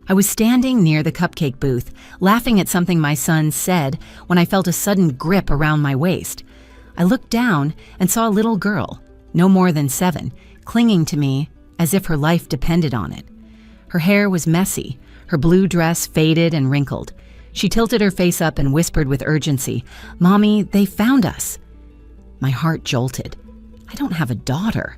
I was standing near the cupcake booth, laughing at something my son said when I felt a sudden grip around my waist. I looked down and saw a little girl, no more than 7, clinging to me as if her life depended on it. Her hair was messy, her blue dress faded and wrinkled. She tilted her face up and whispered with urgency, "Mommy, they found us." My heart jolted. I don't have a daughter.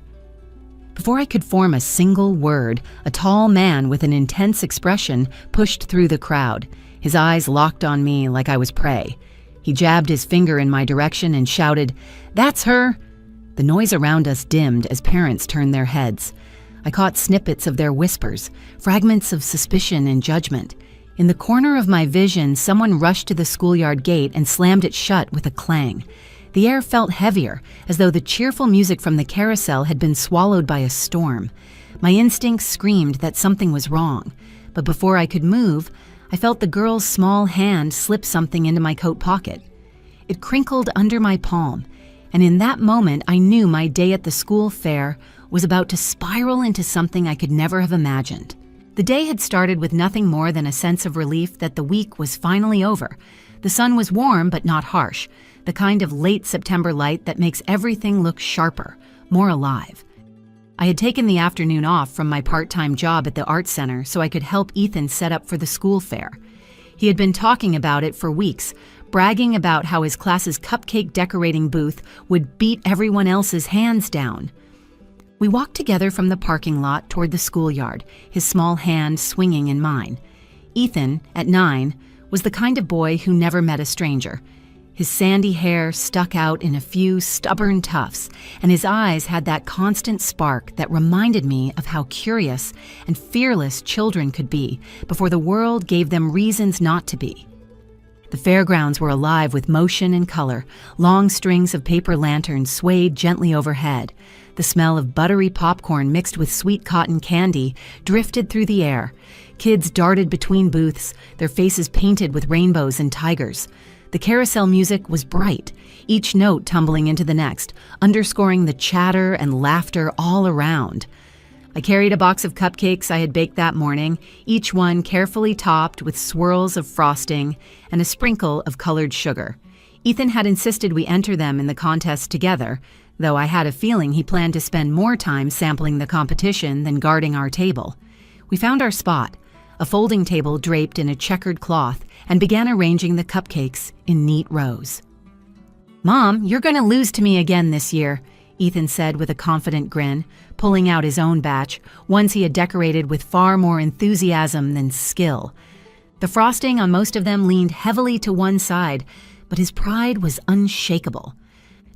Before I could form a single word, a tall man with an intense expression pushed through the crowd, his eyes locked on me like I was prey. He jabbed his finger in my direction and shouted, "That's her!" The noise around us dimmed as parents turned their heads. I caught snippets of their whispers, fragments of suspicion and judgment. In the corner of my vision, someone rushed to the schoolyard gate and slammed it shut with a clang. The air felt heavier, as though the cheerful music from the carousel had been swallowed by a storm. My instincts screamed that something was wrong, but before I could move, I felt the girl's small hand slip something into my coat pocket. It crinkled under my palm, and in that moment I knew my day at the school fair was about to spiral into something I could never have imagined. The day had started with nothing more than a sense of relief that the week was finally over. The sun was warm but not harsh, the kind of late September light that makes everything look sharper, more alive. I had taken the afternoon off from my part-time job at the art center so I could help Ethan set up for the school fair. He had been talking about it for weeks, bragging about how his class's cupcake decorating booth would beat everyone else's hands down. We walked together from the parking lot toward the schoolyard, his small hand swinging in mine. Ethan, at 9, was the kind of boy who never met a stranger. His sandy hair stuck out in a few stubborn tufts, and his eyes had that constant spark that reminded me of how curious and fearless children could be before the world gave them reasons not to be. The fairgrounds were alive with motion and color. Long strings of paper lanterns swayed gently overhead. The smell of buttery popcorn mixed with sweet cotton candy drifted through the air. Kids darted between booths, their faces painted with rainbows and tigers. The carousel music was bright, each note tumbling into the next, underscoring the chatter and laughter all around. I carried a box of cupcakes I had baked that morning, each one carefully topped with swirls of frosting and a sprinkle of colored sugar. Ethan had insisted we enter them in the contest together, though I had a feeling he planned to spend more time sampling the competition than guarding our table. We found our spot, a folding table draped in a checkered cloth, and began arranging the cupcakes in neat rows. "Mom, you're going to lose to me again this year," Ethan said with a confident grin, pulling out his own batch, ones he had decorated with far more enthusiasm than skill. The frosting on most of them leaned heavily to one side, but his pride was unshakable.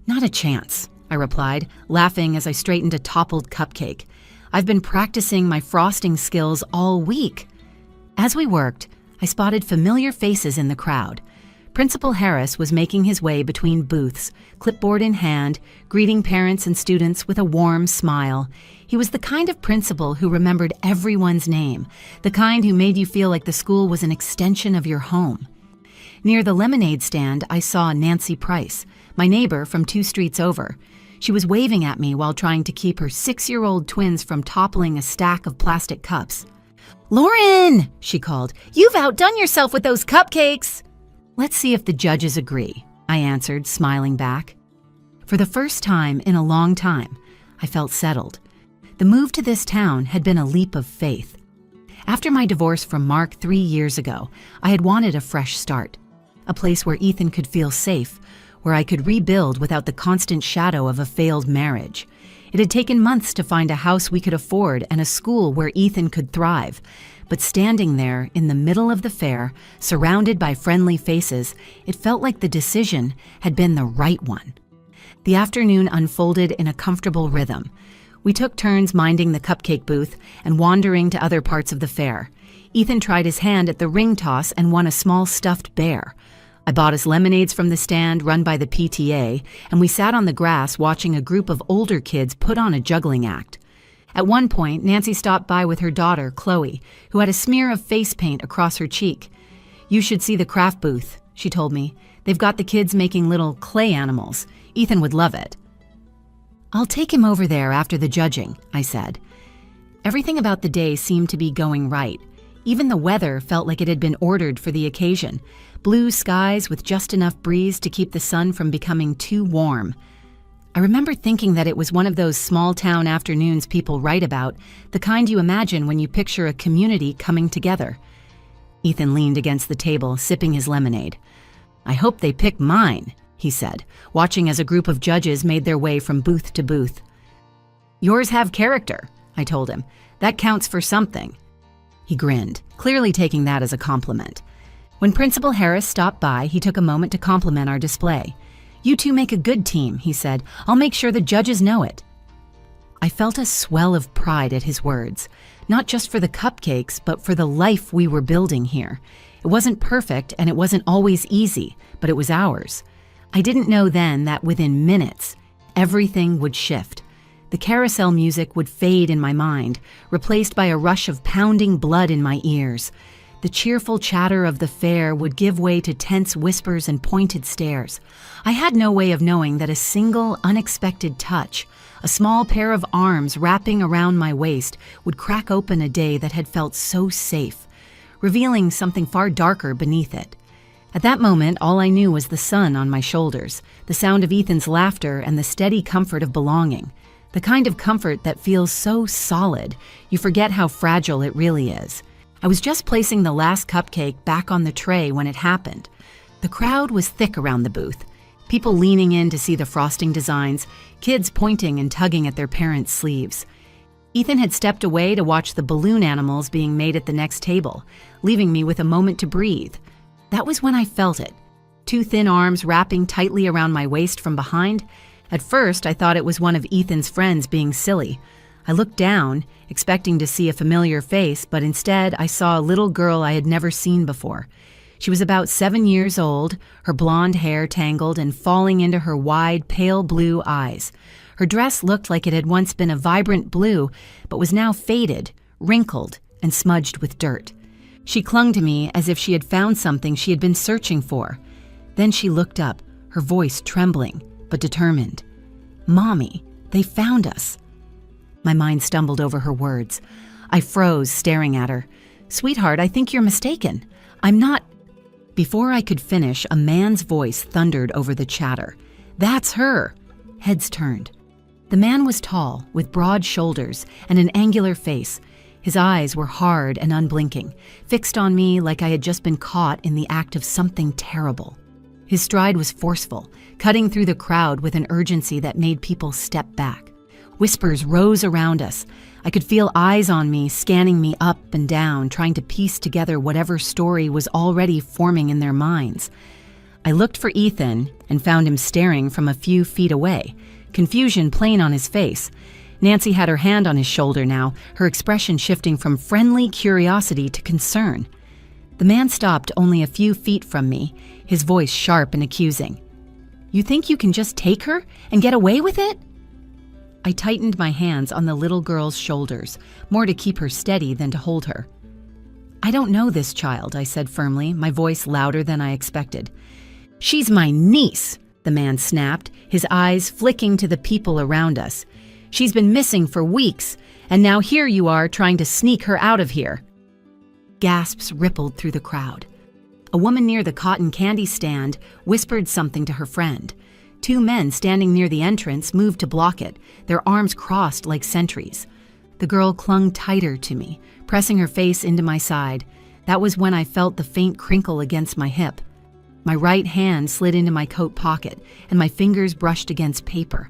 "Not a chance," I replied, laughing as I straightened a toppled cupcake. "I've been practicing my frosting skills all week." As we worked, I spotted familiar faces in the crowd. Principal Harris was making his way between booths, clipboard in hand, greeting parents and students with a warm smile. He was the kind of principal who remembered everyone's name, the kind who made you feel like the school was an extension of your home. Near the lemonade stand, I saw Nancy Price, my neighbor from 2 streets over. She was waving at me while trying to keep her 6-year-old twins from toppling a stack of plastic cups. "Lauren," she called, "you've outdone yourself with those cupcakes." "Let's see if the judges agree," I answered, smiling back. For the first time in a long time, I felt settled. The move to this town had been a leap of faith. After my divorce from Mark 3 years ago, I had wanted a fresh start, a place where Ethan could feel safe, where I could rebuild without the constant shadow of a failed marriage. It had taken months to find a house we could afford and a school where Ethan could thrive. But standing there in the middle of the fair, surrounded by friendly faces, it felt like the decision had been the right one. The afternoon unfolded in a comfortable rhythm. We took turns minding the cupcake booth and wandering to other parts of the fair. Ethan tried his hand at the ring toss and won a small stuffed bear. I bought us lemonades from the stand run by the PTA, and we sat on the grass watching a group of older kids put on a juggling act. At one point, Nancy stopped by with her daughter, Chloe, who had a smear of face paint across her cheek. "You should see the craft booth," she told me. "They've got the kids making little clay animals. Ethan would love it." "I'll take him over there after the judging," I said. Everything about the day seemed to be going right. Even the weather felt like it had been ordered for the occasion. Blue skies with just enough breeze to keep the sun from becoming too warm. I remember thinking that it was one of those small-town afternoons people write about, the kind you imagine when you picture a community coming together. Ethan leaned against the table, sipping his lemonade. "I hope they pick mine," he said, watching as a group of judges made their way from booth to booth. "Yours have character," I told him. "That counts for something." He grinned, clearly taking that as a compliment. When Principal Harris stopped by, he took a moment to compliment our display. "You two make a good team," he said. "I'll make sure the judges know it." I felt a swell of pride at his words, not just for the cupcakes, but for the life we were building here. It wasn't perfect and it wasn't always easy, but it was ours. I didn't know then that within minutes, everything would shift. The carousel music would fade in my mind, replaced by a rush of pounding blood in my ears. The cheerful chatter of the fair would give way to tense whispers and pointed stares. I had no way of knowing that a single, unexpected touch, a small pair of arms wrapping around my waist, would crack open a day that had felt so safe, revealing something far darker beneath it. At that moment, all I knew was the sun on my shoulders, the sound of Ethan's laughter, and the steady comfort of belonging. The kind of comfort that feels so solid, you forget how fragile it really is. I was just placing the last cupcake back on the tray when it happened. The crowd was thick around the booth, people leaning in to see the frosting designs, kids pointing and tugging at their parents' sleeves. Ethan had stepped away to watch the balloon animals being made at the next table, leaving me with a moment to breathe. That was when I felt it. Two thin arms wrapping tightly around my waist from behind. At first, I thought it was one of Ethan's friends being silly. I looked down, expecting to see a familiar face, but instead I saw a little girl I had never seen before. She was about 7 years old, her blonde hair tangled and falling into her wide, pale blue eyes. Her dress looked like it had once been a vibrant blue, but was now faded, wrinkled, and smudged with dirt. She clung to me as if she had found something she had been searching for. Then she looked up, her voice trembling, but determined. "Mommy, they found us." My mind stumbled over her words. I froze, staring at her. "Sweetheart, I think you're mistaken. I'm not—" Before I could finish, a man's voice thundered over the chatter. "That's her!" Heads turned. The man was tall, with broad shoulders and an angular face. His eyes were hard and unblinking, fixed on me like I had just been caught in the act of something terrible. His stride was forceful, cutting through the crowd with an urgency that made people step back. Whispers rose around us. I could feel eyes on me, scanning me up and down, trying to piece together whatever story was already forming in their minds. I looked for Ethan and found him staring from a few feet away, confusion plain on his face. Nancy had her hand on his shoulder now, her expression shifting from friendly curiosity to concern. The man stopped only a few feet from me, his voice sharp and accusing. "You think you can just take her and get away with it?" I tightened my hands on the little girl's shoulders, more to keep her steady than to hold her. "I don't know this child," I said firmly, my voice louder than I expected. "She's my niece," the man snapped, his eyes flicking to the people around us. "She's been missing for weeks, and now here you are trying to sneak her out of here." Gasps rippled through the crowd. A woman near the cotton candy stand whispered something to her friend. Two men standing near the entrance moved to block it, their arms crossed like sentries. The girl clung tighter to me, pressing her face into my side. That was when I felt the faint crinkle against my hip. My right hand slid into my coat pocket, and my fingers brushed against paper.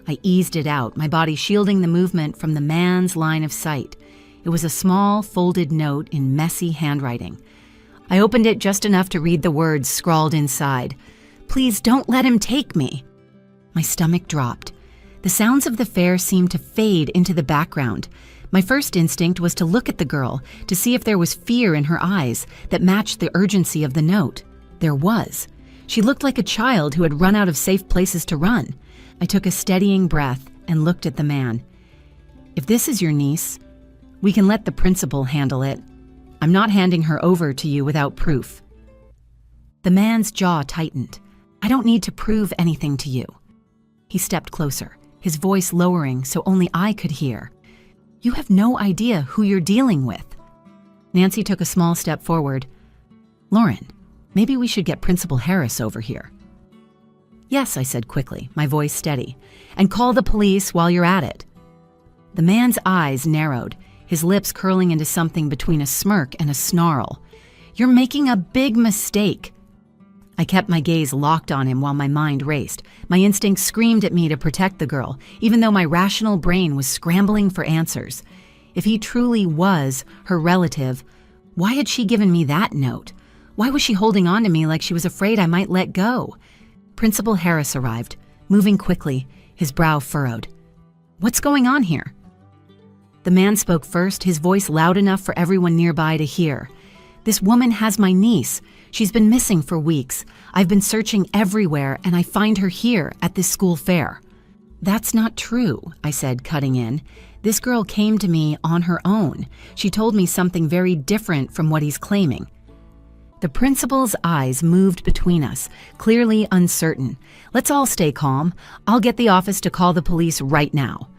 I eased it out, my body shielding the movement from the man's line of sight. It was a small, folded note in messy handwriting. I opened it just enough to read the words scrawled inside. "Please don't let him take me." My stomach dropped. The sounds of the fair seemed to fade into the background. My first instinct was to look at the girl, to see if there was fear in her eyes that matched the urgency of the note. There was. She looked like a child who had run out of safe places to run. I took a steadying breath and looked at the man. "If this is your niece, we can let the principal handle it. I'm not handing her over to you without proof." The man's jaw tightened. "I don't need to prove anything to you." He stepped closer, his voice lowering so only I could hear. "You have no idea who you're dealing with." Nancy took a small step forward. "Lauren, maybe we should get Principal Harris over here." "Yes," I said quickly, my voice steady. "And call the police while you're at it." The man's eyes narrowed, his lips curling into something between a smirk and a snarl. "You're making a big mistake." I kept my gaze locked on him while my mind raced. My instincts screamed at me to protect the girl, even though my rational brain was scrambling for answers. If he truly was her relative, why had she given me that note? Why was she holding on to me like she was afraid I might let go? Principal Harris arrived, moving quickly, his brow furrowed. "What's going on here?" The man spoke first, his voice loud enough for everyone nearby to hear. "This woman has my niece. She's been missing for weeks. I've been searching everywhere, and I find her here at this school fair." "That's not true," I said, cutting in. "This girl came to me on her own. She told me something very different from what he's claiming." The principal's eyes moved between us, clearly uncertain. "Let's all stay calm. I'll get the office to call the police right now."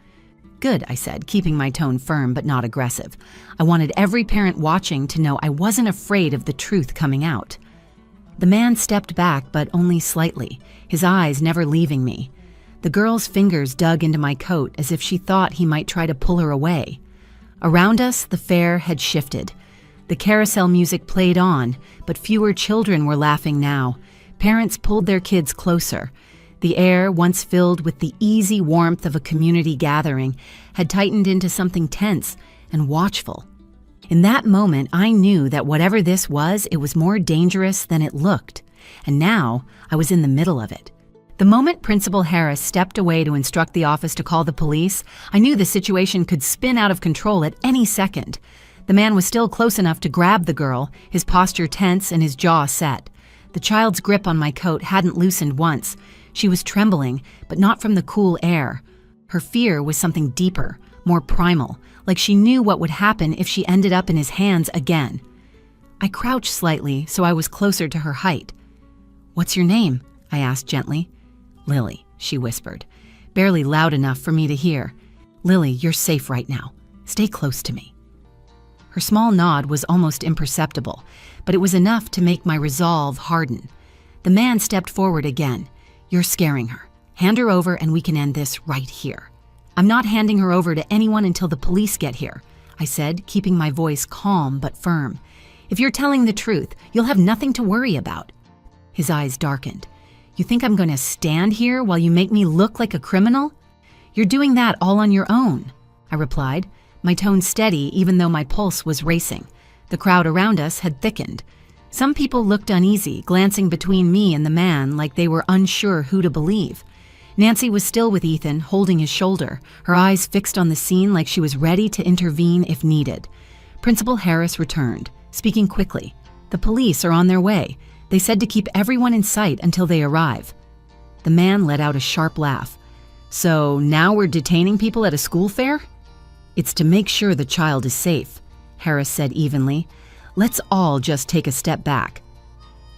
"Good," I said, keeping my tone firm but not aggressive. I wanted every parent watching to know I wasn't afraid of the truth coming out. The man stepped back, but only slightly, his eyes never leaving me. The girl's fingers dug into my coat as if she thought he might try to pull her away. Around us, the fair had shifted. The carousel music played on, but fewer children were laughing now. Parents pulled their kids closer. The air, once filled with the easy warmth of a community gathering, had tightened into something tense and watchful. In that moment, I knew that whatever this was, it was more dangerous than it looked. And now, I was in the middle of it. The moment Principal Harris stepped away to instruct the office to call the police, I knew the situation could spin out of control at any second. The man was still close enough to grab the girl, his posture tense and his jaw set. The child's grip on my coat hadn't loosened once. She was trembling, but not from the cool air. Her fear was something deeper, more primal, like she knew what would happen if she ended up in his hands again. I crouched slightly so I was closer to her height. "What's your name?" I asked gently. "Lily," she whispered, barely loud enough for me to hear. "Lily, you're safe right now. Stay close to me." Her small nod was almost imperceptible, but it was enough to make my resolve harden. The man stepped forward again. "You're scaring her. Hand her over and we can end this right here." "I'm not handing her over to anyone until the police get here," I said, keeping my voice calm but firm. "If you're telling the truth, you'll have nothing to worry about." His eyes darkened. "You think I'm going to stand here while you make me look like a criminal?" "You're doing that all on your own," I replied, my tone steady even though my pulse was racing. The crowd around us had thickened. Some people looked uneasy, glancing between me and the man like they were unsure who to believe. Nancy was still with Ethan, holding his shoulder, her eyes fixed on the scene like she was ready to intervene if needed. Principal Harris returned, speaking quickly. "The police are on their way. They said to keep everyone in sight until they arrive." The man let out a sharp laugh. "So now we're detaining people at a school fair?" "It's to make sure the child is safe," Harris said evenly. "Let's all just take a step back."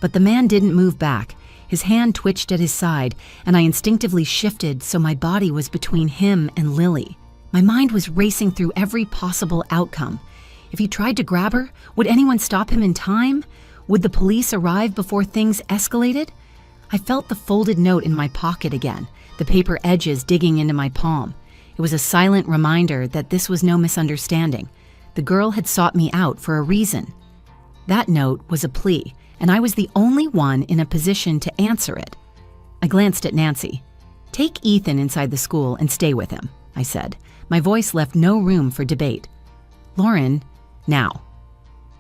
But the man didn't move back. His hand twitched at his side, and I instinctively shifted so my body was between him and Lily. My mind was racing through every possible outcome. If he tried to grab her, would anyone stop him in time? Would the police arrive before things escalated? I felt the folded note in my pocket again, the paper edges digging into my palm. It was a silent reminder that this was no misunderstanding. The girl had sought me out for a reason. That note was a plea, and I was the only one in a position to answer it. I glanced at Nancy. "Take Ethan inside the school and stay with him," I said. My voice left no room for debate. "Lauren, now."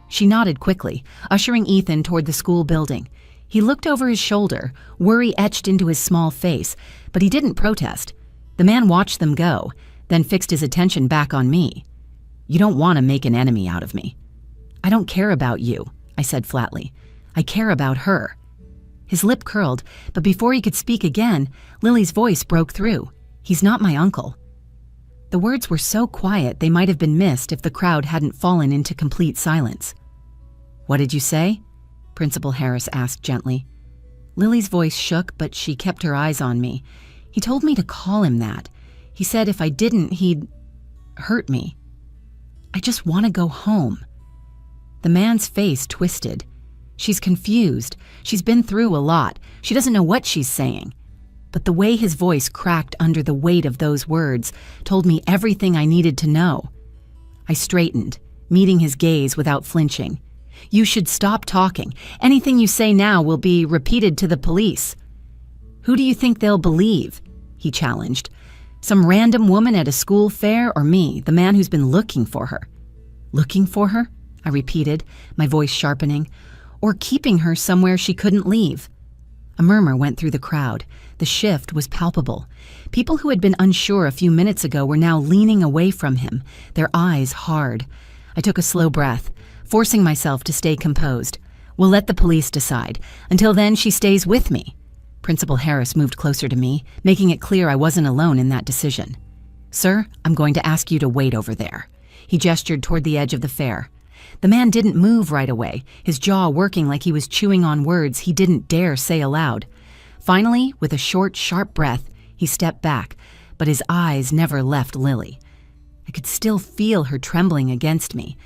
She nodded quickly, ushering Ethan toward the school building. He looked over his shoulder, worry etched into his small face, but he didn't protest. The man watched them go, then fixed his attention back on me. "You don't want to make an enemy out of me." "I don't care about you," I said flatly. "I care about her." His lip curled, but before he could speak again, Lily's voice broke through. "He's not my uncle." The words were so quiet they might have been missed if the crowd hadn't fallen into complete silence. "What did you say?" Principal Harris asked gently. Lily's voice shook, but she kept her eyes on me. "He told me to call him that. He said if I didn't, he'd hurt me. I just want to go home." The man's face twisted. She's confused. She's been through a lot. She doesn't know what she's saying. But the way his voice cracked under the weight of those words told me everything I needed to know. I straightened, meeting his gaze without flinching. You should stop talking. Anything you say now will be repeated to the police. Who do you think they'll believe? He challenged. Some random woman at a school fair, or me, the man who's been looking for her? Looking for her? I repeated, my voice sharpening. Or keeping her somewhere she couldn't leave? A murmur went through the crowd. The shift was palpable. People who had been unsure a few minutes ago were now leaning away from him, their eyes hard. I took a slow breath, forcing myself to stay composed. We'll let the police decide. Until then, she stays with me. Principal Harris moved closer to me, making it clear I wasn't alone in that decision. Sir, I'm going to ask you to wait over there. He gestured toward the edge of the fair. The man didn't move right away, his jaw working like he was chewing on words he didn't dare say aloud. Finally, with a short, sharp breath, he stepped back, but his eyes never left Lily. I could still feel her trembling against me.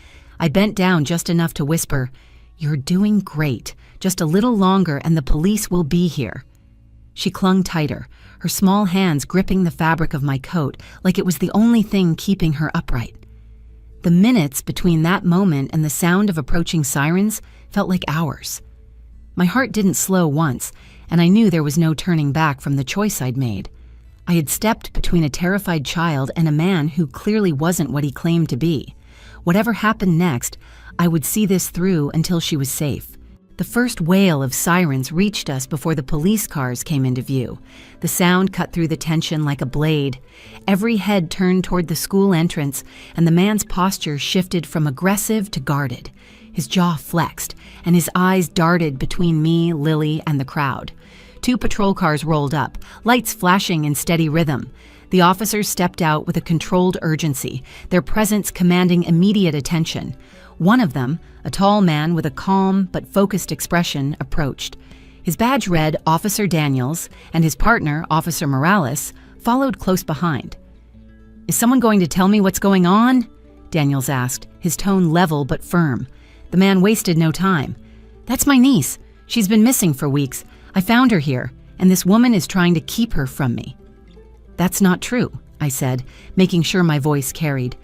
I bent down just enough to whisper, "You're doing great. Just a little longer and the police will be here." She clung tighter, her small hands gripping the fabric of my coat like it was the only thing keeping her upright. The minutes between that moment and the sound of approaching sirens felt like hours. My heart didn't slow once, and I knew there was no turning back from the choice I'd made. I had stepped between a terrified child and a man who clearly wasn't what he claimed to be. Whatever happened next, I would see this through until she was safe. The first wail of sirens reached us before the police cars came into view. The sound cut through the tension like a blade. Every head turned toward the school entrance, and the man's posture shifted from aggressive to guarded. His jaw flexed, and his eyes darted between me, Lily, and the crowd. 2 patrol cars rolled up, lights flashing in steady rhythm. The officers stepped out with a controlled urgency, their presence commanding immediate attention. One of them, a tall man with a calm but focused expression, approached. His badge read Officer Daniels, and his partner, Officer Morales, followed close behind. "Is someone going to tell me what's going on?" Daniels asked, his tone level but firm. The man wasted no time. "That's my niece. She's been missing for weeks. I found her here, and this woman is trying to keep her from me." "That's not true," I said, making sure my voice carried.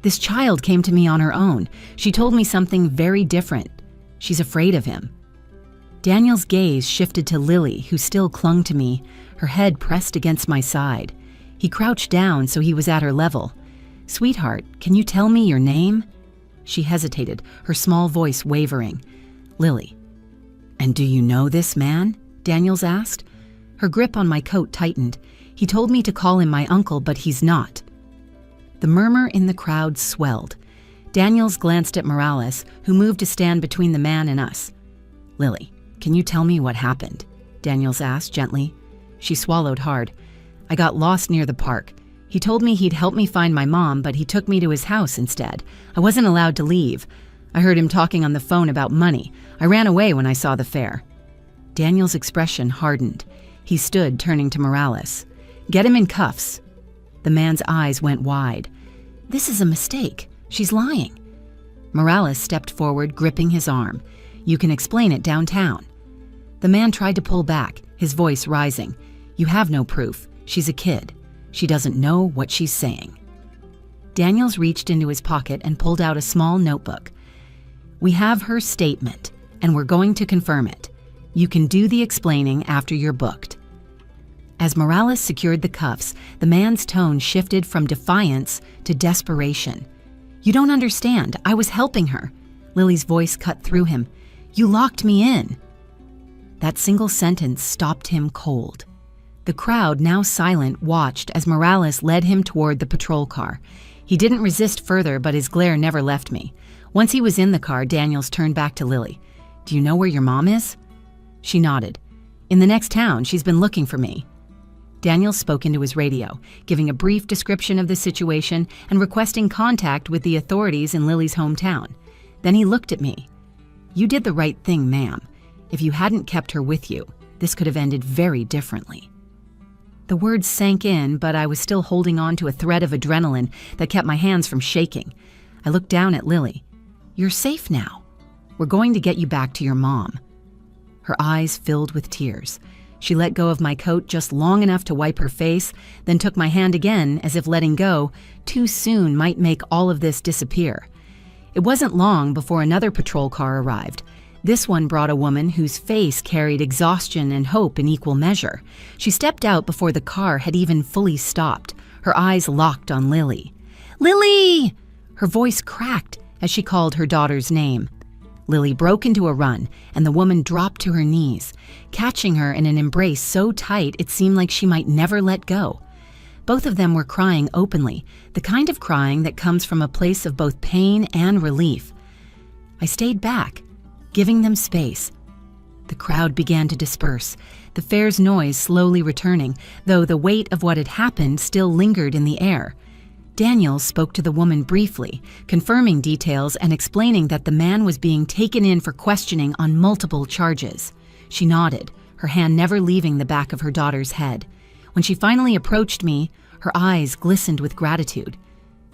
"This child came to me on her own. She told me something very different. She's afraid of him." Daniel's gaze shifted to Lily, who still clung to me, her head pressed against my side. He crouched down so he was at her level. "Sweetheart, can you tell me your name?" She hesitated, her small voice wavering. "Lily." "And do you know this man?" Daniels asked. Her grip on my coat tightened. "He told me to call him my uncle, but he's not." The murmur in the crowd swelled. Daniels glanced at Morales, who moved to stand between the man and us. "Lily, can you tell me what happened?" Daniels asked gently. She swallowed hard. "I got lost near the park. He told me he'd help me find my mom, but he took me to his house instead. I wasn't allowed to leave. I heard him talking on the phone about money. I ran away when I saw the fair." Daniel's expression hardened. He stood, turning to Morales. "Get him in cuffs." The man's eyes went wide. "This is a mistake. She's lying." Morales stepped forward, gripping his arm. "You can explain it downtown." The man tried to pull back, his voice rising. "You have no proof. She's a kid. She doesn't know what she's saying." Daniels reached into his pocket and pulled out a small notebook. "We have her statement, and we're going to confirm it. You can do the explaining after you're booked." As Morales secured the cuffs, the man's tone shifted from defiance to desperation. "You don't understand. I was helping her." Lily's voice cut through him. "You locked me in." That single sentence stopped him cold. The crowd, now silent, watched as Morales led him toward the patrol car. He didn't resist further, but his glare never left me. Once he was in the car, Daniels turned back to Lily. "Do you know where your mom is?" She nodded. "In the next town. She's been looking for me." Daniels spoke into his radio, giving a brief description of the situation and requesting contact with the authorities in Lily's hometown. Then he looked at me. "You did the right thing, ma'am. If you hadn't kept her with you, this could have ended very differently." The words sank in, but I was still holding on to a thread of adrenaline that kept my hands from shaking. I looked down at Lily. "You're safe now. We're going to get you back to your mom." Her eyes filled with tears. She let go of my coat just long enough to wipe her face, then took my hand again as if letting go too soon might make all of this disappear. It wasn't long before another patrol car arrived. This one brought a woman whose face carried exhaustion and hope in equal measure. She stepped out before the car had even fully stopped, her eyes locked on Lily. "Lily!" Her voice cracked as she called her daughter's name. Lily broke into a run, and the woman dropped to her knees, catching her in an embrace so tight it seemed like she might never let go. Both of them were crying openly, the kind of crying that comes from a place of both pain and relief. I stayed back, giving them space. The crowd began to disperse, the fair's noise slowly returning, though the weight of what had happened still lingered in the air. Daniel spoke to the woman briefly, confirming details and explaining that the man was being taken in for questioning on multiple charges. She nodded, her hand never leaving the back of her daughter's head. When she finally approached me, her eyes glistened with gratitude.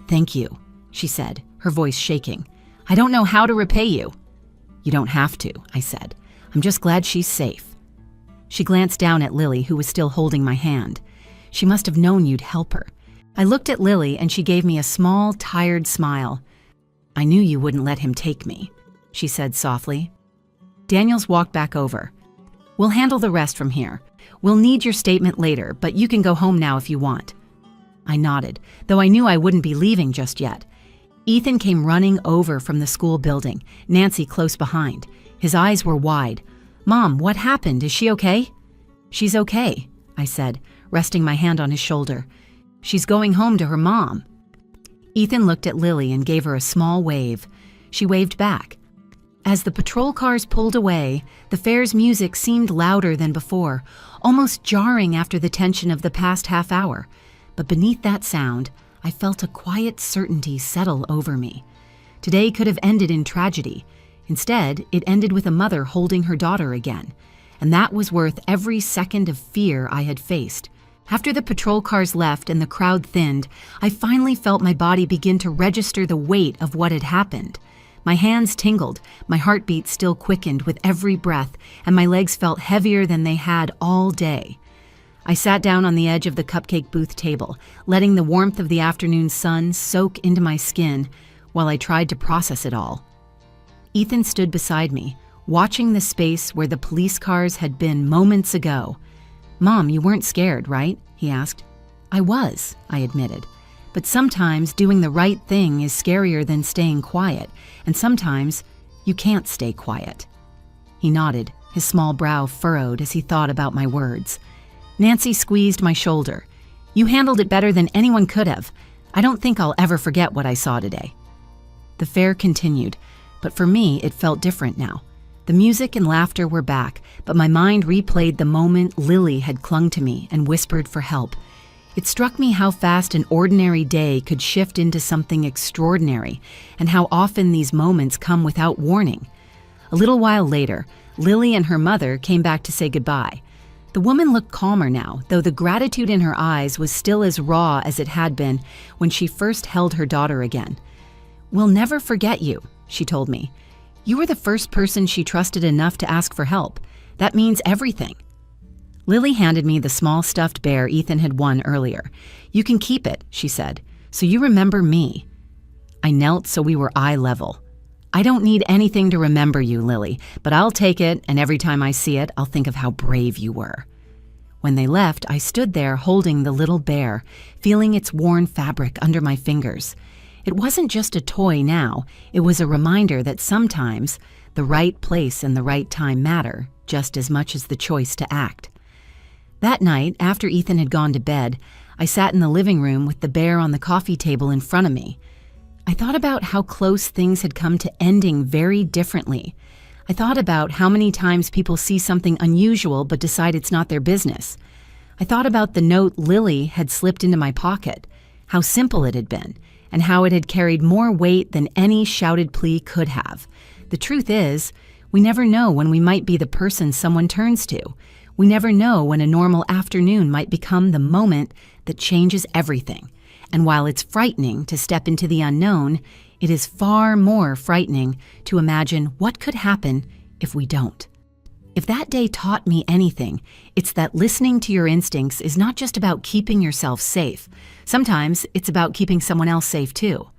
"Thank you," she said, her voice shaking. "I don't know how to repay you." "You don't have to," I said. "I'm just glad she's safe." She glanced down at Lily, who was still holding my hand. "She must have known you'd help her." I looked at Lily and she gave me a small, tired smile. "I knew you wouldn't let him take me," she said softly. Daniels walked back over. "We'll handle the rest from here. We'll need your statement later, but you can go home now if you want." I nodded, though I knew I wouldn't be leaving just yet. Ethan came running over from the school building, Nancy close behind. His eyes were wide. "Mom, what happened? Is she okay?" "She's okay," I said, resting my hand on his shoulder. "She's going home to her mom." Ethan looked at Lily and gave her a small wave. She waved back. As the patrol cars pulled away, the fair's music seemed louder than before, almost jarring after the tension of the past half hour. But beneath that sound, I felt a quiet certainty settle over me. Today could have ended in tragedy. Instead, it ended with a mother holding her daughter again. And that was worth every second of fear I had faced. After the patrol cars left and the crowd thinned, I finally felt my body begin to register the weight of what had happened. My hands tingled, my heartbeat still quickened with every breath, and my legs felt heavier than they had all day. I sat down on the edge of the cupcake booth table, letting the warmth of the afternoon sun soak into my skin while I tried to process it all. Ethan stood beside me, watching the space where the police cars had been moments ago. "Mom, you weren't scared, right?" he asked. "I was," I admitted. "But sometimes doing the right thing is scarier than staying quiet, and sometimes you can't stay quiet." He nodded, his small brow furrowed as he thought about my words. Nancy squeezed my shoulder. "You handled it better than anyone could have. I don't think I'll ever forget what I saw today." The fair continued, but for me it felt different now. The music and laughter were back, but my mind replayed the moment Lily had clung to me and whispered for help. It struck me how fast an ordinary day could shift into something extraordinary, and how often these moments come without warning. A little while later, Lily and her mother came back to say goodbye. The woman looked calmer now, though the gratitude in her eyes was still as raw as it had been when she first held her daughter again. "We'll never forget you," she told me. "You were the first person she trusted enough to ask for help. That means everything." Lily handed me the small stuffed bear Ethan had won earlier. "You can keep it," she said, "so you remember me." I knelt so we were eye level. "I don't need anything to remember you, Lily, but I'll take it, and every time I see it, I'll think of how brave you were." When they left, I stood there holding the little bear, feeling its worn fabric under my fingers. It wasn't just a toy now, it was a reminder that sometimes the right place and the right time matter just as much as the choice to act. That night, after Ethan had gone to bed, I sat in the living room with the bear on the coffee table in front of me. I thought about how close things had come to ending very differently. I thought about how many times people see something unusual but decide it's not their business. I thought about the note Lily had slipped into my pocket, how simple it had been, and how it had carried more weight than any shouted plea could have. The truth is, we never know when we might be the person someone turns to. We never know when a normal afternoon might become the moment that changes everything. And while it's frightening to step into the unknown, It is far more frightening to imagine what could happen if we don't. If that day taught me anything, it's that listening to your instincts is not just about keeping yourself safe. Sometimes it's about keeping someone else safe too.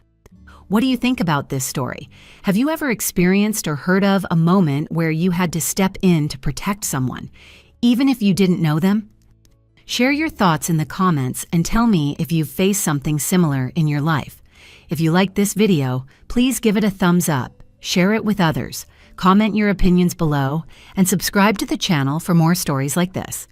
What do you think about this story? Have you ever experienced or heard of a moment where you had to step in to protect someone, even if you didn't know them? Share your thoughts in the comments and tell me if you've faced something similar in your life. If you liked this video, please give it a thumbs up, share it with others, comment your opinions below, and subscribe to the channel for more stories like this.